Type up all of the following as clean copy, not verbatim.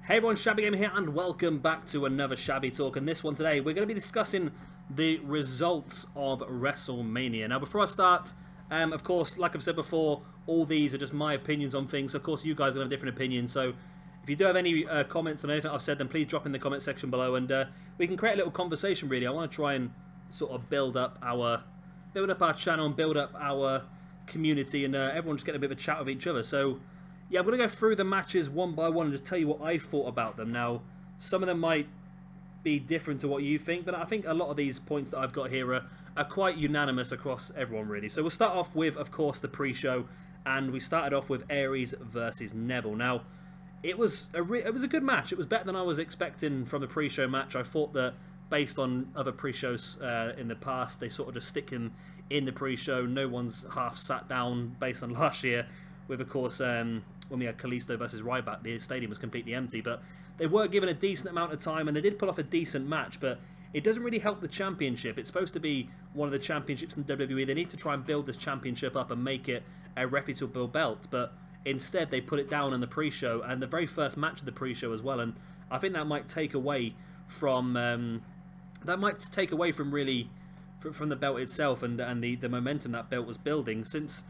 Hey everyone, Shabby Gamer here, and welcome back to another Shabby Talk. And this one today, we're going to be discussing the results of Wrestlemania. Now, before I start, of course, like I've said before, all these are just my opinions on things. Of course, you guys are going to have different opinions. So, if you do have any comments on anything I've said, then please drop in the comment section below, and we can create a little conversation. Really, I want to try and sort of build up our channel and build up our community, and everyone just get a bit of a chat with each other. So. Yeah, I'm going to go through the matches one by one and just tell you what I thought about them. Now, some of them might be different to what you think, but I think a lot of these points that I've got here are quite unanimous across everyone, really. So we'll start off with, of course, the pre-show, and we started off with Aries versus Neville. Now, it was a good match. It was better than I was expecting from the pre-show match. I thought that based on other pre-shows in the past, they sort of just stick him in the pre-show. No one's half sat down based on last year with, of course, when we had Kalisto versus Ryback, the stadium was completely empty, but they were given a decent amount of time, and they did pull off a decent match, but it doesn't really help the championship. It's supposed to be one of the championships in WWE. They need to try and build this championship up and make it a reputable belt, but instead they put it down in the pre-show, and the very first match of the pre-show as well, and I think that might take away from really from the belt itself and the momentum that belt was building. Since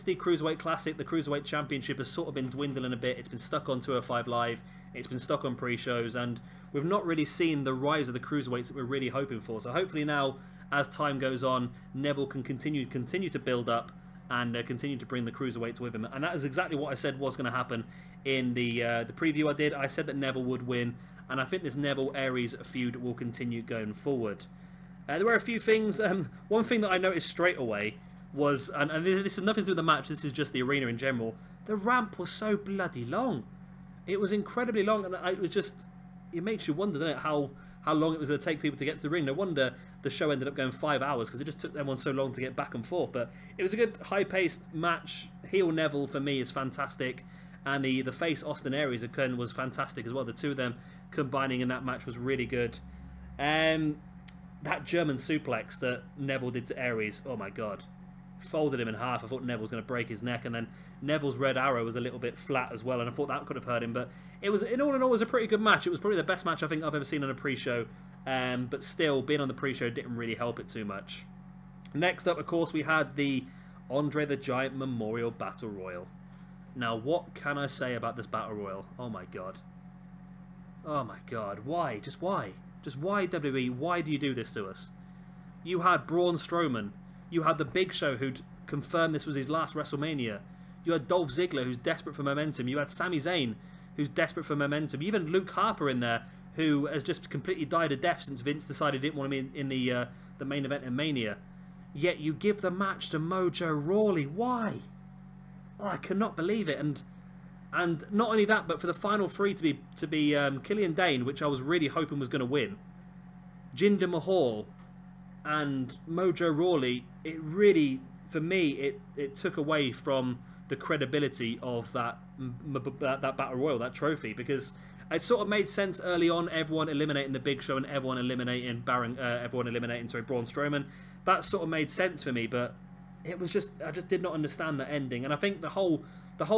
the Cruiserweight Classic, the Cruiserweight Championship has sort of been dwindling a bit. It's been stuck on 205 Live, it's been stuck on pre-shows, and we've not really seen the rise of the Cruiserweights that we're really hoping for. So hopefully now, as time goes on, Neville can continue to build up and continue to bring the Cruiserweights with him. And that is exactly what I said was going to happen in the preview I did. I said that Neville would win, and I think this Neville-Aries feud will continue going forward. There were a few things. One thing that I noticed straight away was, and this has nothing to do with the match, this is just the arena in general, the ramp was so bloody long. It was incredibly long, and it makes you wonder, doesn't it, how long it was going to take people to get to the ring. No wonder the show ended up going 5 hours, because it just took everyone so long to get back and forth. But it was a good high-paced match. Heel Neville for me is fantastic, and the face Austin Aries was fantastic as well. The two of them combining in that match was really good. That German suplex that Neville did to Aries, oh my god. Folded him in half. I thought Neville was going to break his neck, and then Neville's red arrow was a little bit flat as well, and I thought that could have hurt him. But it was, in all, it was a pretty good match. It was probably the best match I think I've ever seen on a pre-show, but still, being on the pre-show didn't really help it too much. Next up, of course, we had the Andre the Giant Memorial Battle Royal. Now, what can I say about this Battle Royal? Oh my god. Oh my god. Why? Just why? Just why, WWE? Why do you do this to us? You had Braun Strowman. You had The Big Show, who'd confirmed this was his last WrestleMania. You had Dolph Ziggler, who's desperate for momentum. You had Sami Zayn, who's desperate for momentum. Even Luke Harper in there, who has just completely died a death since Vince decided he didn't want him in the main event in Mania. Yet you give the match to Mojo Rawley. Why? Oh, I cannot believe it. And not only that, but for the final three to be Killian Dane, which I was really hoping was going to win, Jinder Mahal, and Mojo Rawley, it really, for me, it took away from the credibility of that Battle Royal, that trophy, because it sort of made sense early on, everyone eliminating the Big Show and everyone eliminating Braun Strowman. That sort of made sense for me, but it was just, I just did not understand that ending, and I think the whole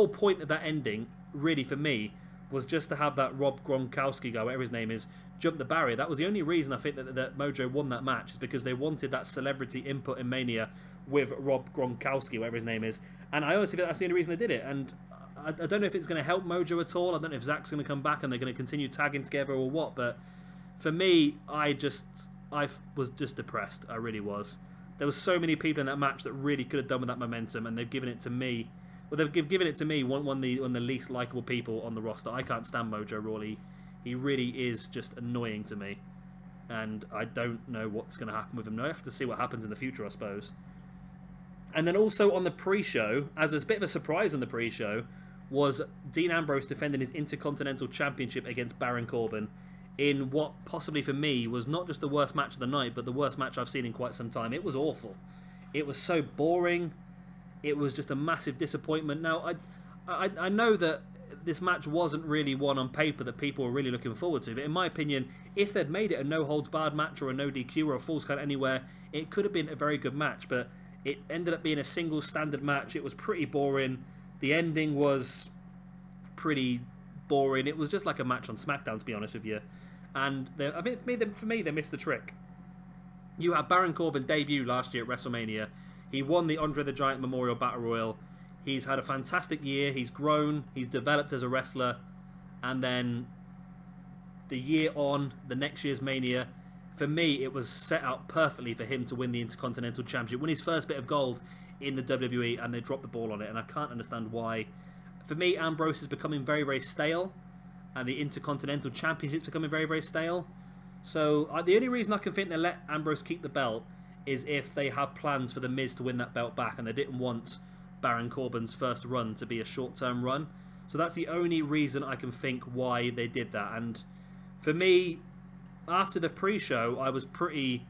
point of that ending, really for me, was just to have that Rob Gronkowski guy, whatever his name is, jump the barrier. That was the only reason I think that Mojo won that match, is because they wanted that celebrity input in Mania with Rob Gronkowski, whatever his name is. And I honestly think that's the only reason they did it. And I don't know if it's going to help Mojo at all. I don't know if Zach's going to come back and they're going to continue tagging together or what. But for me, I was just depressed. I really was. There was so many people in that match that really could have done with that momentum, and they've given it to me. Well, they've given it to me, one of the least likable people on the roster. I can't stand Mojo Rawley. He really is just annoying to me. And I don't know what's going to happen with him. I have to see what happens in the future, I suppose. And then also on the pre-show, as a bit of a surprise on the pre-show, was Dean Ambrose defending his Intercontinental Championship against Baron Corbin in what possibly for me was not just the worst match of the night, but the worst match I've seen in quite some time. It was awful. It was so boring. It was just a massive disappointment. Now, I know that this match wasn't really one on paper that people were really looking forward to, but in my opinion, if they'd made it a no-holds-barred match or a no-DQ or a Falls Count Anywhere, it could have been a very good match, but it ended up being a single standard match. It was pretty boring. The ending was pretty boring. It was just like a match on SmackDown, to be honest with you. And I mean, for me, they missed the trick. You had Baron Corbin debut last year at WrestleMania. He won the Andre the Giant Memorial Battle Royal. He's had a fantastic year. He's grown. He's developed as a wrestler. And then the year on, the next year's Mania, for me, it was set out perfectly for him to win the Intercontinental Championship, win his first bit of gold in the WWE, and they dropped the ball on it. And I can't understand why. For me, Ambrose is becoming very, very stale. And the Intercontinental Championship is becoming very, very stale. So the only reason I can think they let Ambrose keep the belt is if they have plans for The Miz to win that belt back, and they didn't want Baron Corbin's first run to be a short-term run. So that's the only reason I can think why they did that. And for me, after the pre-show, I was pretty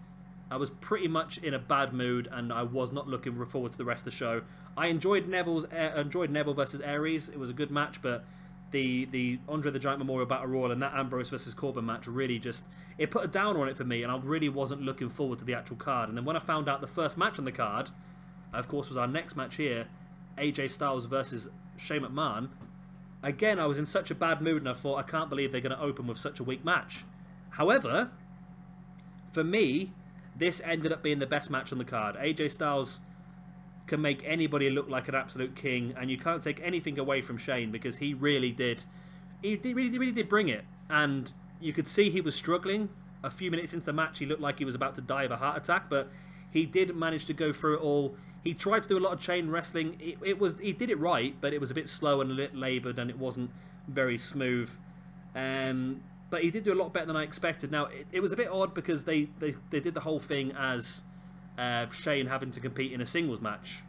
much in a bad mood, and I was not looking forward to the rest of the show. I enjoyed Neville versus Aries. It was a good match, but the Andre the Giant Memorial Battle Royal and that Ambrose versus Corbin match really just, it put a down on it for me, and I really wasn't looking forward to the actual card. And then when I found out the first match on the card, of course, was our next match here, AJ Styles versus Shane McMahon, again, I was in such a bad mood, and I thought, I can't believe they're going to open with such a weak match. However, for me, this ended up being the best match on the card. AJ Styles can make anybody look like an absolute king, and you can't take anything away from Shane, because he really did. He really did bring it, and you could see he was struggling. A few minutes into the match, he looked like he was about to die of a heart attack, but he did manage to go through it all. He tried to do a lot of chain wrestling. He did it right, but it was a bit slow and a bit laboured, and it wasn't very smooth. But he did do a lot better than I expected. Now, it was a bit odd because they did the whole thing as Shane having to compete in a singles match,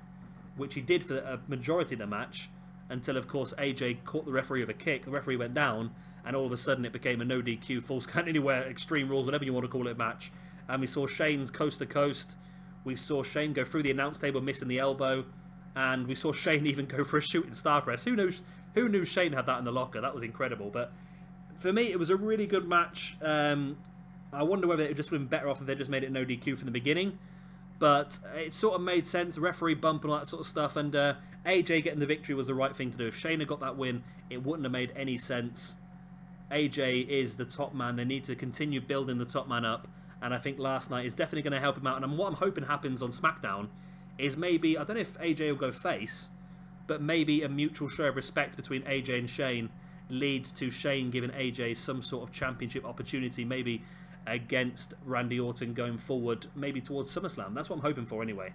which he did for a majority of the match, until, of course, AJ caught the referee with a kick. The referee went down, and all of a sudden it became a no DQ, false count anywhere, Extreme Rules, whatever you want to call it, match. And we saw Shane's coast to coast. We saw Shane go through the announce table, missing the elbow, and we saw Shane even go for a shooting star press. Who knew Shane had that in the locker? That was incredible. But for me, it was a really good match. I wonder whether it would just been better off if they just made it no DQ from the beginning. But it sort of made sense, referee bump and all that sort of stuff, and AJ getting the victory was the right thing to do. If Shane had got that win, it wouldn't have made any sense. AJ is the top man. They need to continue building the top man up, and I think last night is definitely going to help him out. And what I'm hoping happens on SmackDown is maybe, I don't know if AJ will go face, but maybe a mutual show of respect between AJ and Shane leads to Shane giving AJ some sort of championship opportunity, maybe against Randy Orton going forward, maybe towards SummerSlam. That's what I'm hoping for anyway.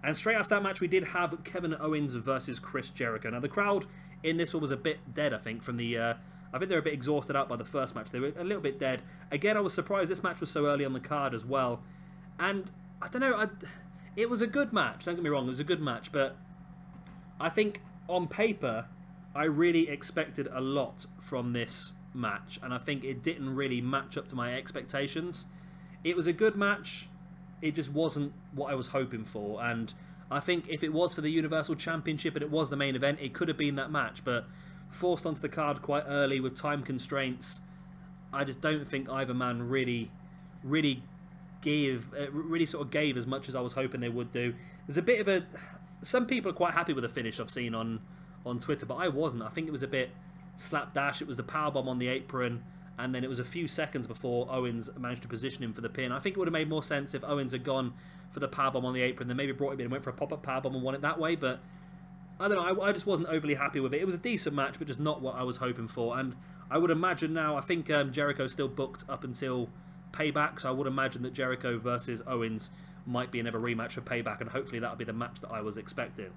And straight after that match, we did have Kevin Owens versus Chris Jericho. Now, the crowd in this one was a bit dead, I think, from the... I think they were a bit exhausted out by the first match. They were a little bit dead. Again, I was surprised this match was so early on the card as well. And, I don't know, it was a good match. Don't get me wrong, it was a good match. But I think, on paper, I really expected a lot from this match. And I think it didn't really match up to my expectations. It was a good match. It just wasn't what I was hoping for. And I think if it was for the Universal Championship and it was the main event, it could have been that match. But forced onto the card quite early with time constraints, I just don't think either man really sort of gave as much as I was hoping they would do. There's a bit of a... Some people are quite happy with the finish I've seen on Twitter, but I wasn't. I think it was a bit slapdash. It was the powerbomb on the apron, and then it was a few seconds before Owens managed to position him for the pin. I think it would have made more sense if Owens had gone for the powerbomb on the apron, then maybe brought him in and went for a pop-up powerbomb and won it that way, but I don't know, I just wasn't overly happy with it. It was a decent match, but just not what I was hoping for. And I would imagine now, I think Jericho's still booked up until Payback, so I would imagine that Jericho versus Owens might be another rematch for Payback, and hopefully that'll be the match that I was expecting.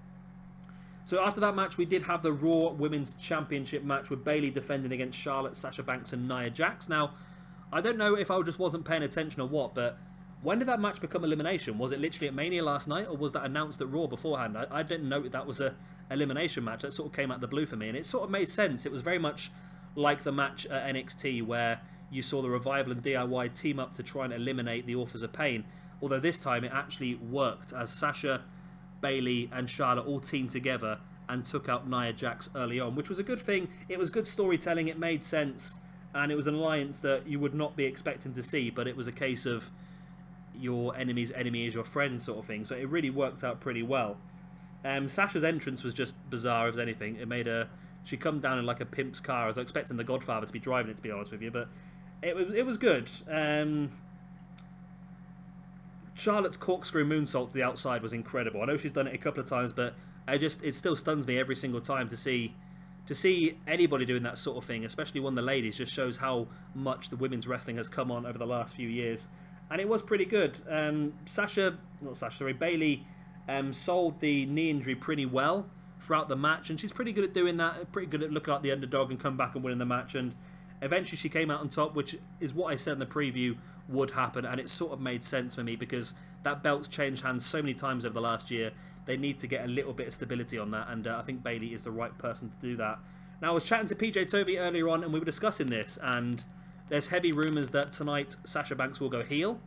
So after that match, we did have the Raw Women's Championship match with Bayley defending against Charlotte, Sasha Banks and Nia Jax. Now, I don't know if I just wasn't paying attention or what, but when did that match become elimination? Was it literally at Mania last night, or was that announced at Raw beforehand? I didn't know that was a elimination match. That sort of came out of the blue for me, and it sort of made sense. It was very much like the match at NXT where you saw the Revival and DIY team up to try and eliminate the Authors of Pain, although this time it actually worked as Sasha, Bayley and Charlotte all teamed together and took out Nia Jax early on, which was a good thing. It was good storytelling, it made sense, and it was an alliance that you would not be expecting to see, but it was a case of your enemy's enemy is your friend sort of thing, so it really worked out pretty well. Sasha's entrance was just bizarre as anything. It made her She come down in like a pimp's car. I was expecting the Godfather to be driving it, to be honest with you, but it was good. Charlotte's corkscrew moonsault to the outside was incredible. I know she's done it a couple of times, but it still stuns me every single time to see anybody doing that sort of thing, especially one of the ladies. Just shows how much the women's wrestling has come on over the last few years, and it was pretty good. Bayley sold the knee injury pretty well throughout the match, and she's pretty good at doing that, pretty good at looking like the underdog and come back and winning the match, and eventually she came out on top, which is what I said in the preview would happen, and it sort of made sense for me because that belt's changed hands so many times over the last year. They need to get a little bit of stability on that, and I think Bayley is the right person to do that. Now, I was chatting to PJ Tovey earlier on, and we were discussing this, and there's heavy rumours that tonight Sasha Banks will go heel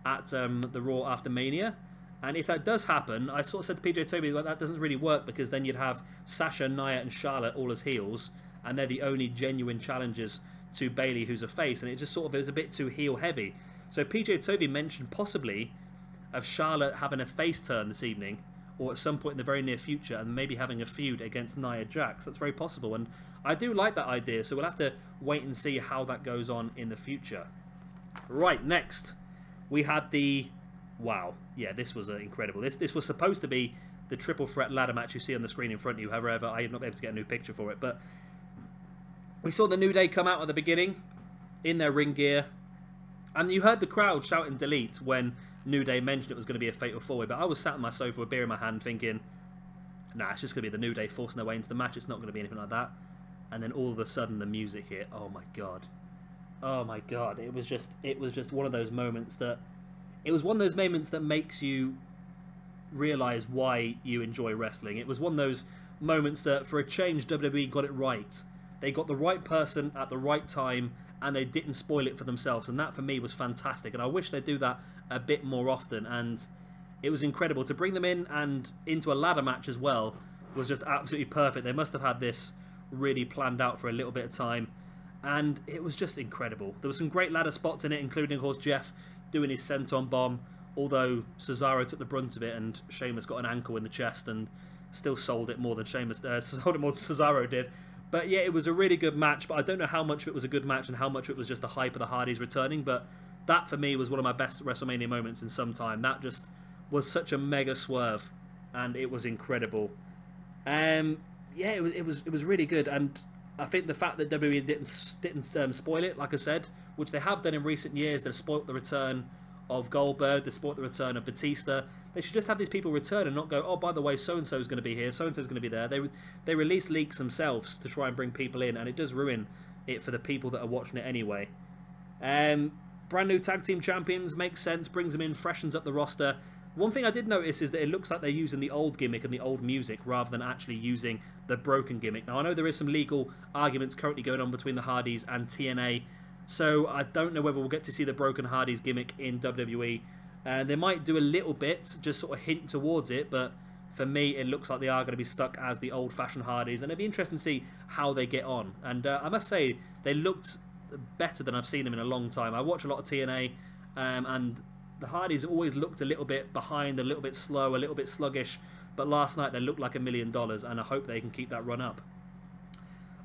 at the Raw after Mania. And if that does happen, I sort of said to PJ Tovey that doesn't really work, because then you'd have Sasha, Nia and Charlotte all as heels, and they're the only genuine challengers to Bayley, who's a face, and it just sort of is a bit too heel heavy. So PJ Tovey mentioned possibly of Charlotte having a face turn this evening, or at some point in the very near future, and maybe having a feud against Nia Jax. That's very possible, and I do like that idea, so we'll have to wait and see how that goes on in the future. Right, next we had the... Wow, yeah, this was incredible. This was supposed to be the triple threat ladder match you see on the screen in front of you. However, I have not been able to get a new picture for it. But we saw the New Day come out at the beginning in their ring gear, and you heard the crowd shouting delete when New Day mentioned it was going to be a fatal four-way. But I was sat on my sofa with beer in my hand thinking, nah, it's just going to be the New Day forcing their way into the match. It's not going to be anything like that. And then all of a sudden the music hit. Oh my god. Oh my god. It was just one of those moments that... It was one of those moments that makes you realise why you enjoy wrestling. It was one of those moments that, for a change, WWE got it right. They got the right person at the right time, and they didn't spoil it for themselves. And that, for me, was fantastic. And I wish they'd do that a bit more often. And it was incredible. To bring them in and into a ladder match as well was just absolutely perfect. They must have had this really planned out for a little bit of time. And it was just incredible. There were some great ladder spots in it, including, of course, Jeff doing his senton bomb, although Cesaro took the brunt of it and Sheamus got an ankle in the chest and still sold it more than sold it more than Cesaro did. But yeah, it was a really good match, but I don't know how much of it was a good match and how much of it was just the hype of the Hardys returning, but that for me was one of my best WrestleMania moments in some time. That just was such a mega swerve, and it was incredible. Yeah, it was really good, and I think the fact that WWE didn't spoil it, like I said, which they have done in recent years, they've spoiled the return of Goldberg, they've spoiled the return of Batista. They should just have these people return and not go, oh, by the way, so-and-so is going to be here, so-and-so is going to be there. They release leaks themselves to try and bring people in, and it does ruin it for the people that are watching it anyway. Brand new tag team champions, makes sense, brings them in, freshens up the roster. One thing I did notice is that it looks like they're using the old gimmick and the old music rather than actually using the broken gimmick. Now, I know there is some legal arguments currently going on between the Hardys and TNA, so I don't know whether we'll get to see the broken Hardys gimmick in WWE. They might do a little bit, just sort of hint towards it, but for me, it looks like they are going to be stuck as the old-fashioned Hardys, and it'll be interesting to see how they get on. And I must say, they looked better than I've seen them in a long time. I watch a lot of TNA, and the Hardys always looked a little bit behind, a little bit slow, a little bit sluggish, but last night they looked like $1 million, and I hope they can keep that run up.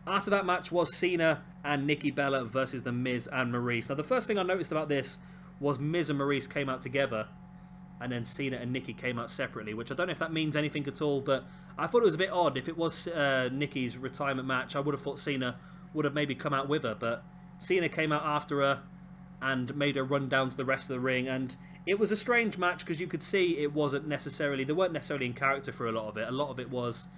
After that match was Cena and Nikki Bella versus The Miz and Maryse. Now, the first thing I noticed about this was Miz and Maryse came out together, and then Cena and Nikki came out separately, which I don't know if that means anything at all, but I thought it was a bit odd. If it was Nikki's retirement match, I would have thought Cena would have maybe come out with her, but Cena came out after her and made her run down to the rest of the ring, and it was a strange match because you could see it wasn't necessarily, they weren't necessarily in character for a lot of it. A lot of it was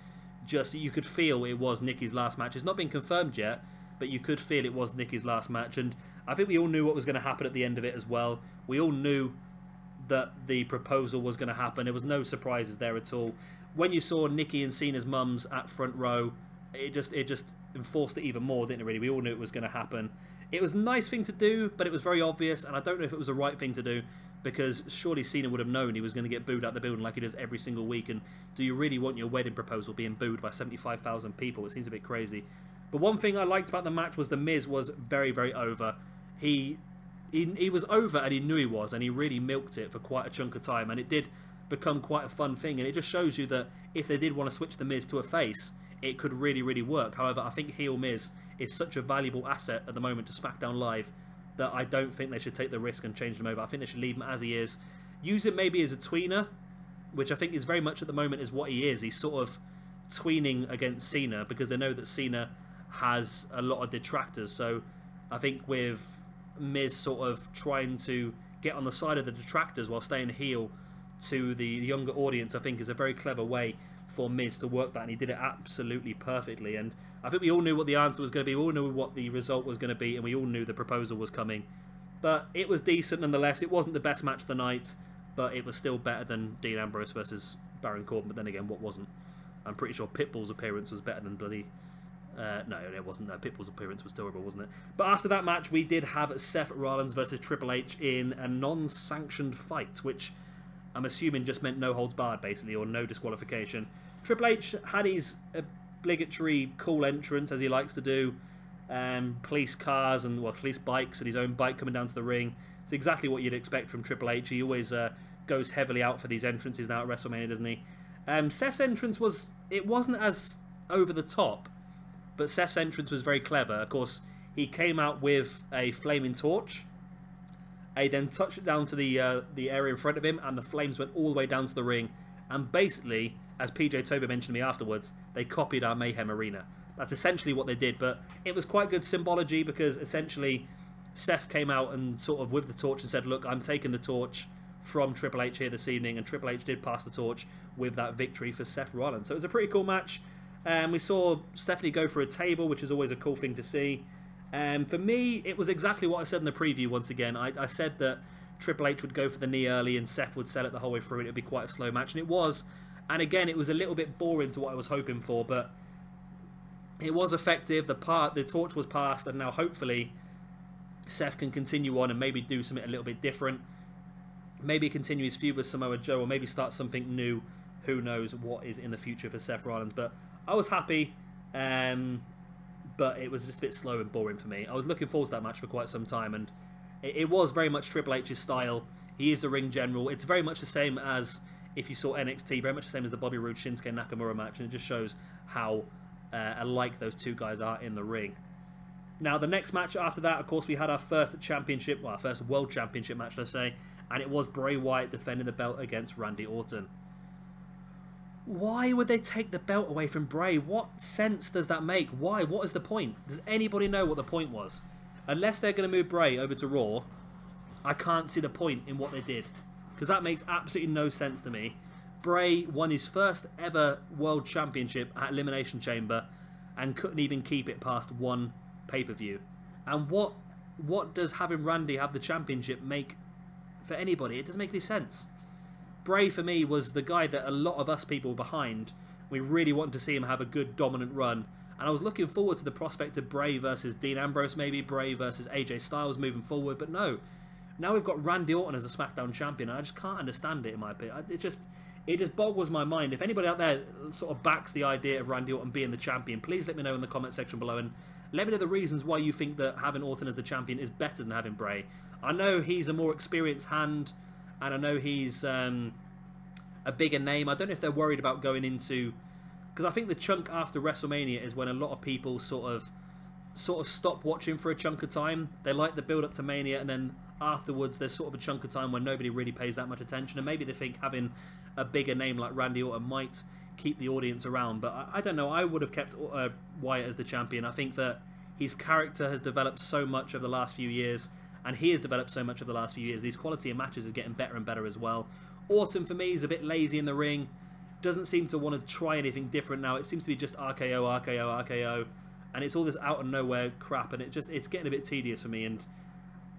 just, you could feel it was Nikki's last match. It's not been confirmed yet, but you could feel it was Nikki's last match, and I think we all knew what was going to happen at the end of it as well. We all knew that the proposal was going to happen. There was no surprises there at all. When you saw Nikki and Cena's mums at front row, it just enforced it even more, didn't it, really? We all knew it was going to happen. It was a nice thing to do, but it was very obvious, and I don't know if it was the right thing to do, because surely Cena would have known he was going to get booed out the building like he does every single week, and do you really want your wedding proposal being booed by 75,000 people? It seems a bit crazy. But one thing I liked about the match was The Miz was very, very over. He was over, and he knew he was, and he really milked it for quite a chunk of time, and it did become quite a fun thing, and it just shows you that if they did want to switch The Miz to a face, it could really, really work. However, I think heel Miz is such a valuable asset at the moment to SmackDown Live that I don't think they should take the risk and change him over. I think they should leave him as he is. Use him maybe as a tweener, which I think is very much at the moment is what he is. He's sort of tweening against Cena because they know that Cena has a lot of detractors. So I think with Miz sort of trying to get on the side of the detractors while staying heel to the younger audience, I think is a very clever way for Miz to work that, and he did it absolutely perfectly. And I think we all knew what the answer was going to be, we all knew what the result was going to be, and we all knew the proposal was coming. But it was decent nonetheless. It wasn't the best match of the night, but it was still better than Dean Ambrose versus Baron Corbin. But then again, what wasn't? I'm pretty sure Pitbull's appearance was better than bloody... no, it wasn't. Pitbull's appearance was terrible, wasn't it? But after that match, we did have Seth Rollins versus Triple H in a non-sanctioned fight, which I'm assuming just meant no holds barred, basically, or no disqualification. Triple H had his obligatory cool entrance, as he likes to do. Police cars and, well, police bikes and his own bike coming down to the ring. It's exactly what you'd expect from Triple H. He always goes heavily out for these entrances now at WrestleMania, doesn't he? Seth's entrance wasn't as over the top, but Seth's entrance was very clever. Of course, he came out with a flaming torch. He then touched it down to the area in front of him, and the flames went all the way down to the ring. And basically, as PJ Tover mentioned to me afterwards, they copied our Mayhem Arena. That's essentially what they did, but it was quite good symbology because essentially Seth came out and sort of with the torch and said, look, I'm taking the torch from Triple H here this evening, and Triple H did pass the torch with that victory for Seth Rollins. So it was a pretty cool match. We saw Stephanie go for a table, which is always a cool thing to see. For me, it was exactly what I said in the preview once again. I said that Triple H would go for the knee early and Seth would sell it the whole way through, and it would be quite a slow match, and it was. And again, it was a little bit boring to what I was hoping for, but it was effective. The torch was passed, and now hopefully Seth can continue on and maybe do something a little bit different. Maybe continue his feud with Samoa Joe, or maybe start something new. Who knows what is in the future for Seth Rollins, but I was happy. But it was just a bit slow and boring for me. I was looking forward to that match for quite some time, and it was very much Triple H's style. He is the ring general. It's very much the same as if you saw NXT, very much the same as the Bobby Roode Shinsuke Nakamura match, and it just shows how alike those two guys are in the ring. Now, the next match after that, of course, we had our first championship, well, our first World Championship match, let's say, and it was Bray Wyatt defending the belt against Randy Orton. Why would they take the belt away from Bray? What sense does that make? Why? What is the point? Does anybody know what the point was? Unless they're going to move Bray over to Raw, I can't see the point in what they did. Because that makes absolutely no sense to me. Bray won his first ever World Championship at Elimination Chamber and couldn't even keep it past one pay-per-view. And what does having Randy have the championship make for anybody? It doesn't make any sense. Bray, for me, was the guy that a lot of us people were behind. We really wanted to see him have a good, dominant run. And I was looking forward to the prospect of Bray versus Dean Ambrose, maybe Bray versus AJ Styles moving forward. But no. Now we've got Randy Orton as a SmackDown champion, and I just can't understand it, in my opinion. It just boggles my mind. If anybody out there sort of backs the idea of Randy Orton being the champion, please let me know in the comment section below. And let me know the reasons why you think that having Orton as the champion is better than having Bray. I know he's a more experienced hand, and I know he's a bigger name. I don't know if they're worried about going into... Because I think the chunk after WrestleMania is when a lot of people sort of stop watching for a chunk of time. They like the build-up to Mania, and then afterwards there's sort of a chunk of time when nobody really pays that much attention. And maybe they think having a bigger name like Randy Orton might keep the audience around. But I don't know. I would have kept Wyatt as the champion. I think that his character has developed so much over the last few years, and he has developed so much over the last few years. These quality of matches are getting better and better as well. Orton, for me, is a bit lazy in the ring. Doesn't seem to want to try anything different now. It seems to be just RKO, RKO, RKO. And it's all this out of nowhere crap. And it's getting a bit tedious for me. And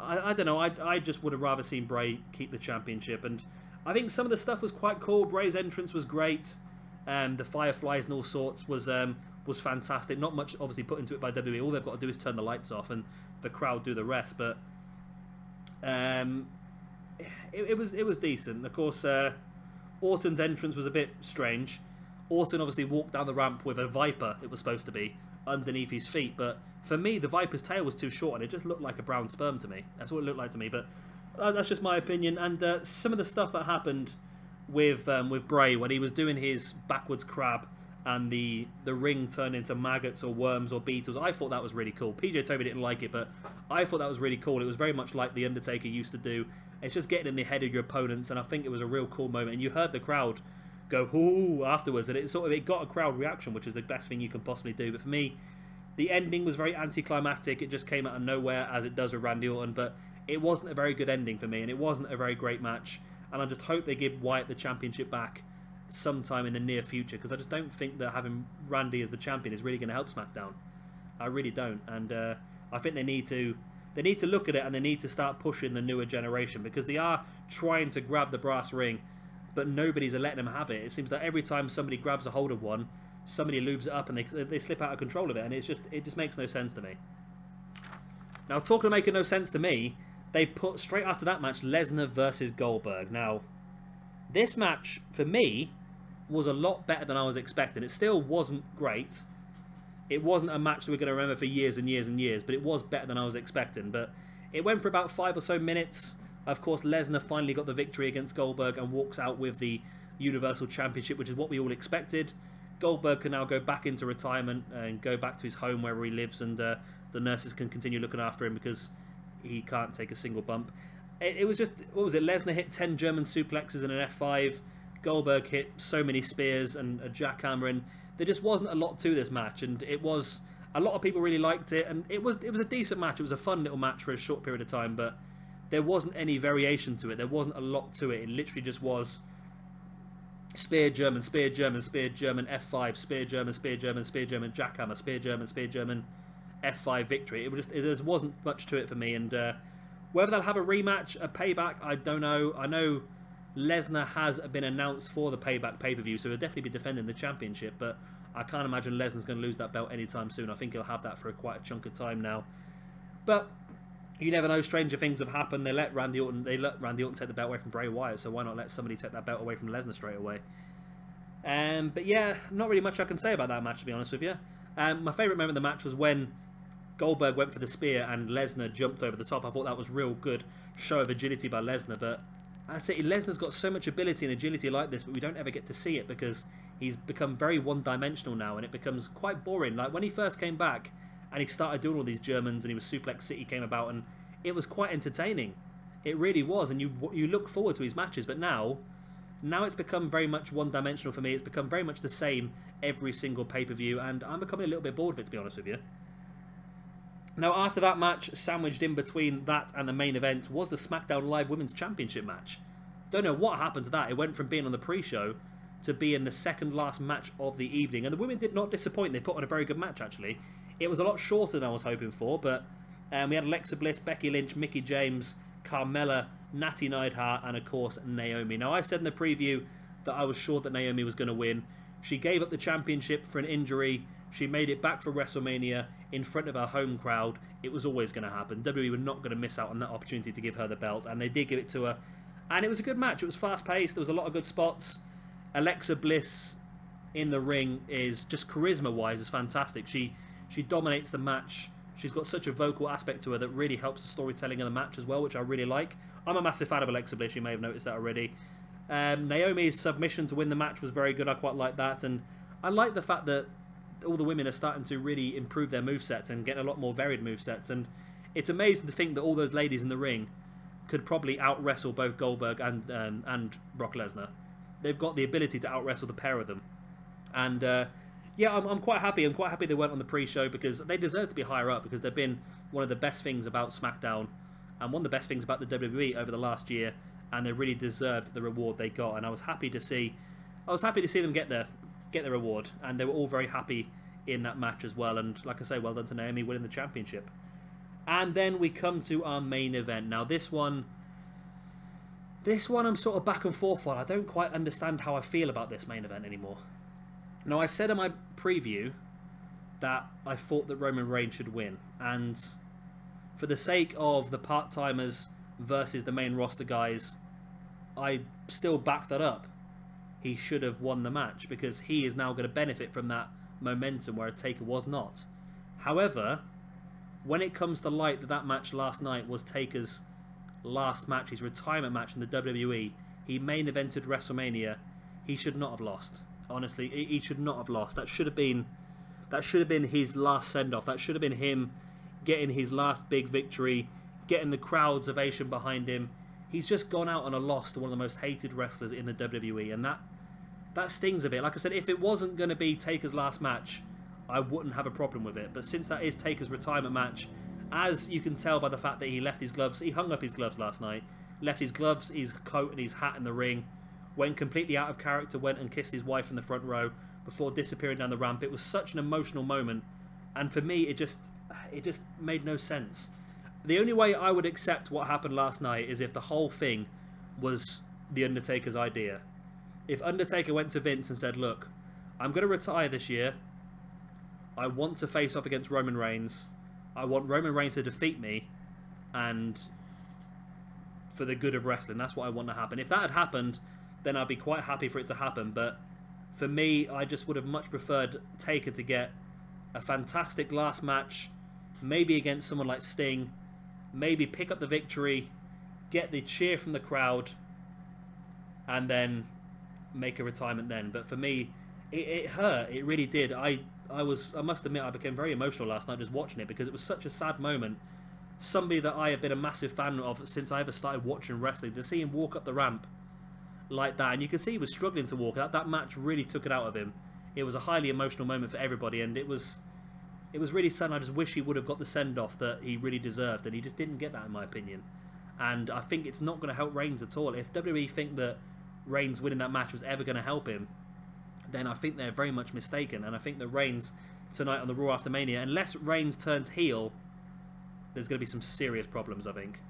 I don't know. I just would have rather seen Bray keep the championship. And I think some of the stuff was quite cool. Bray's entrance was great. The Fireflies and all sorts was fantastic. Not much, obviously, put into it by WWE. All they've got to do is turn the lights off and the crowd do the rest. But it was decent. Of course, Orton's entrance was a bit strange. Orton obviously walked down the ramp with a Viper, it was supposed to be, underneath his feet. But for me, the Viper's tail was too short and it just looked like a brown sperm to me. That's what it looked like to me. But that's just my opinion. And some of the stuff that happened with Bray when he was doing his backwards crab and the ring turned into maggots or worms or beetles. I thought that was really cool. PJ Toby didn't like it, but I thought that was really cool. It was very much like the Undertaker used to do. It's just getting in the head of your opponents, and I think it was a real cool moment. And you heard the crowd go "ooh" afterwards, and it got a crowd reaction, which is the best thing you can possibly do. But for me, the ending was very anticlimactic. It just came out of nowhere, as it does with Randy Orton, but it wasn't a very good ending for me, and it wasn't a very great match. And I just hope they give Wyatt the championship back sometime in the near future, because I just don't think that having Randy as the champion is really going to help SmackDown. I really don't, and I think they need to look at it, and they need to start pushing the newer generation, because they are trying to grab the brass ring, but nobody's letting them have it. It seems that every time somebody grabs a hold of one, somebody lubes it up and they slip out of control of it, and it just makes no sense to me. Now, talking of making no sense to me, they put straight after that match Lesnar versus Goldberg. Now, this match for me was a lot better than I was expecting. It still wasn't great. It wasn't a match that we're going to remember for years and years and years, but it was better than I was expecting. But it went for about 5 or so minutes. Of course, Lesnar finally got the victory against Goldberg and walks out with the Universal Championship, which is what we all expected. Goldberg can now go back into retirement and go back to his home wherever he lives, and the nurses can continue looking after him because he can't take a single bump. It was just, what was it? Lesnar hit 10 German suplexes and an F5. Goldberg hit so many spears and a jackhammer, and there just wasn't a lot to this match. And it was, a lot of people really liked it, and it was a decent match. It was a fun little match for a short period of time, but there wasn't any variation to it. There wasn't a lot to it. It literally just was spear German, spear German, spear German, F5, spear German, spear German, spear German, jackhammer, spear German, F5 victory. It was just, there wasn't much to it for me, and whether they'll have a rematch, a payback, I don't know. I know Lesnar has been announced for the payback pay-per-view, so he'll definitely be defending the championship, but I can't imagine Lesnar's going to lose that belt anytime soon. I think he'll have that for quite a chunk of time now. But you never know, stranger things have happened. They let Randy Orton take the belt away from Bray Wyatt, so why not let somebody take that belt away from Lesnar straight away? But yeah, not really much I can say about that match, to be honest with you. My favourite moment of the match was when Goldberg went for the spear and Lesnar jumped over the top. I thought that was real good show of agility by Lesnar, but I'd say Lesnar's got so much ability and agility like this, but we don't ever get to see it because he's become very one-dimensional now, and it becomes quite boring. Like when he first came back and he started doing all these Germans, and he was Suplex City came about, and it was quite entertaining. It really was, and you look forward to his matches, but now it's become very much one-dimensional for me. It's become very much the same every single pay-per-view, and I'm becoming a little bit bored of it, to be honest with you. Now, after that match, sandwiched in between that and the main event, was the SmackDown Live Women's Championship match. Don't know what happened to that. It went from being on the pre-show to being the second last match of the evening, and the women did not disappoint. They put on a very good match, actually. It was a lot shorter than I was hoping for, but we had Alexa Bliss, Becky Lynch, Mickie James, Carmella, Natty Neidhart, and of course Naomi. Now, I said in the preview that I was sure that Naomi was going to win. She gave up the championship for an injury. She made it back for WrestleMania in front of her home crowd. It was always going to happen. WWE were not going to miss out on that opportunity to give her the belt, and they did give it to her. And it was a good match. It was fast-paced. There was a lot of good spots. Alexa Bliss in the ring is just charisma-wise is fantastic. She dominates the match. She's got such a vocal aspect to her that really helps the storytelling of the match as well, which I really like. I'm a massive fan of Alexa Bliss. You may have noticed that already. Naomi's submission to win the match was very good. I quite like that, and I like the fact that all the women are starting to really improve their movesets and get a lot more varied movesets, and it's amazing to think that all those ladies in the ring could probably out-wrestle both Goldberg and Brock Lesnar. They've got the ability to out-wrestle the pair of them, and yeah, I'm quite happy. I'm quite happy they weren't on the pre-show, because they deserve to be higher up, because they've been one of the best things about SmackDown and one of the best things about the WWE over the last year, and they really deserved the reward they got. And I was happy to see them get the reward, and they were all very happy in that match as well. And like I say, well done to Naomi winning the championship. And then we come to our main event. Now this one I'm sort of back and forth on. I don't quite understand how I feel about this main event anymore. Now, I said in my preview that I thought that Roman Reigns should win, and for the sake of the part-timers versus the main roster guys, I still back that up. He should have won the match, because he is now going to benefit from that momentum where Taker was not. However, when it comes to light that match last night was Taker's last match, his retirement match in the WWE, he main evented WrestleMania, he should not have lost. Honestly, he should not have lost. That should have been his last send-off. That should have been him getting his last big victory, getting the crowd's ovation behind him. He's just gone out on a loss to one of the most hated wrestlers in the WWE, and that stings a bit. Like I said, if it wasn't going to be Taker's last match, I wouldn't have a problem with it. But since that is Taker's retirement match, as you can tell by the fact that he left his gloves, he hung up his gloves last night, left his gloves, his coat and his hat in the ring, went completely out of character, went and kissed his wife in the front row before disappearing down the ramp. It was such an emotional moment, and for me, it just made no sense. The only way I would accept what happened last night is if the whole thing was the Undertaker's idea. If Undertaker went to Vince and said, look, I'm going to retire this year. I want to face off against Roman Reigns. I want Roman Reigns to defeat me, and for the good of wrestling, that's what I want to happen. If that had happened, then I'd be quite happy for it to happen. But for me, I just would have much preferred Taker to get a fantastic last match, maybe against someone like Sting, maybe pick up the victory, get the cheer from the crowd, and then make a retirement then. But for me, it hurt. It really did. I must admit, I became very emotional last night just watching it, because it was such a sad moment. Somebody that I have been a massive fan of since I ever started watching wrestling, to see him walk up the ramp like that, and you can see he was struggling to walk. That match really took it out of him. It was a highly emotional moment for everybody, and it was really sad. I just wish he would have got the send-off that he really deserved, and he just didn't get that, in my opinion. And I think it's not going to help Reigns at all. If WWE think that Reigns winning that match was ever going to help him, then I think they're very much mistaken. And I think that Reigns tonight on the Raw After Mania, unless Reigns turns heel, there's going to be some serious problems, I think.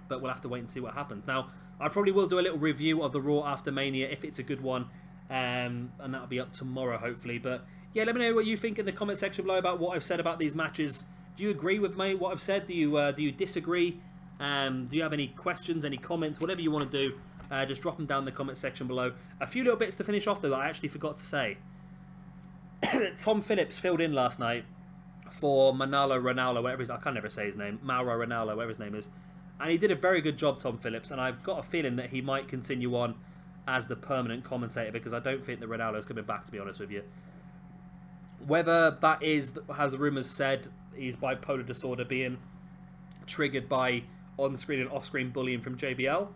But we'll have to wait and see what happens. Now, I probably will do a little review of the Raw After Mania if it's a good one, and that'll be up tomorrow, hopefully. But yeah, let me know what you think in the comment section below about what I've said about these matches. Do you agree with me, what I've said? Do you disagree? Do you have any questions, any comments, whatever you want to do? Just drop them down in the comment section below. A few little bits to finish off, though, that I actually forgot to say. Tom Phillips filled in last night for Manalo Ronaldo, whatever I can never say his name. Mauro Ronaldo, whatever his name is. And he did a very good job, Tom Phillips. And I've got a feeling that he might continue on as the permanent commentator, because I don't think that Ronaldo's coming back, to be honest with you. Whether that is, as the rumours said, his bipolar disorder being triggered by on-screen and off-screen bullying from JBL,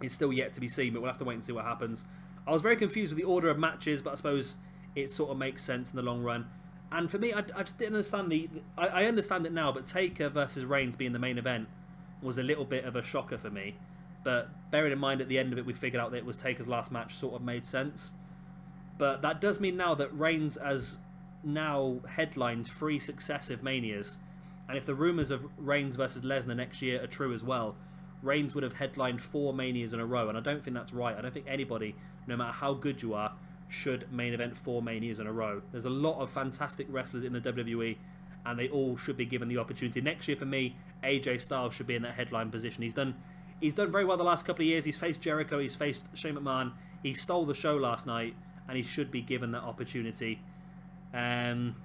is still yet to be seen, but we'll have to wait and see what happens. I was very confused with the order of matches, but I suppose it sort of makes sense in the long run. And for me, I just didn't understand I understand it now, but Taker versus Reigns being the main event was a little bit of a shocker for me. But bearing in mind at the end of it, we figured out that it was Taker's last match, sort of made sense. But that does mean now that Reigns has now headlined 3 successive Manias. And if the rumours of Reigns versus Lesnar next year are true as well, Reigns would have headlined 4 Manias in a row, and I don't think that's right. I don't think anybody, no matter how good you are, should main event 4 Manias in a row. There's a lot of fantastic wrestlers in the WWE, and they all should be given the opportunity. Next year, for me, AJ Styles should be in that headline position. He's done very well the last couple of years. He's faced Jericho, he's faced Shane McMahon. He stole the show last night, and he should be given that opportunity. And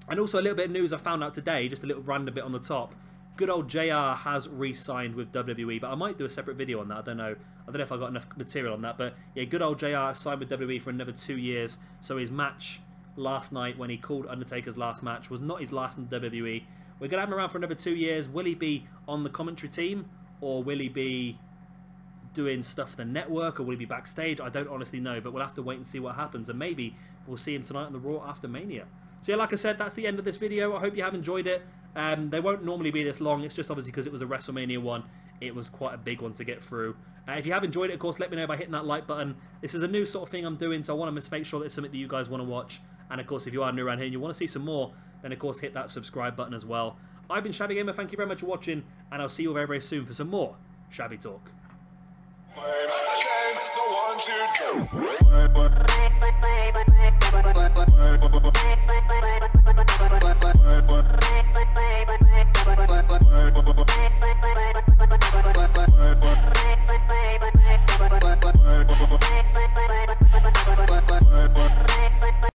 also a little bit of news I found out today, just a little random bit on the top. Good old JR has re-signed with WWE, but I might do a separate video on that. I don't know if I got enough material on that, but yeah, good old JR signed with WWE for another 2 years. So his match last night, when he called Undertaker's last match, was not his last in WWE. We're gonna have him around for another 2 years. Will he be on the commentary team, or will he be doing stuff for the network, or will he be backstage? I don't honestly know, but we'll have to wait and see what happens, and maybe we'll see him tonight on the Raw After Mania. So yeah, like I said, that's the end of this video. I hope you have enjoyed it. They won't normally be this long. It's just obviously because it was a WrestleMania one. It was quite a big one to get through. If you have enjoyed it, of course, let me know by hitting that like button. This is a new sort of thing I'm doing, so I want to make sure that it's something that you guys want to watch. And of course, if you are new around here and you want to see some more, then of course hit that subscribe button as well. I've been Shabby Gamer. Thank you very much for watching, and I'll see you very, very soon for some more Shabby Talk. Bye.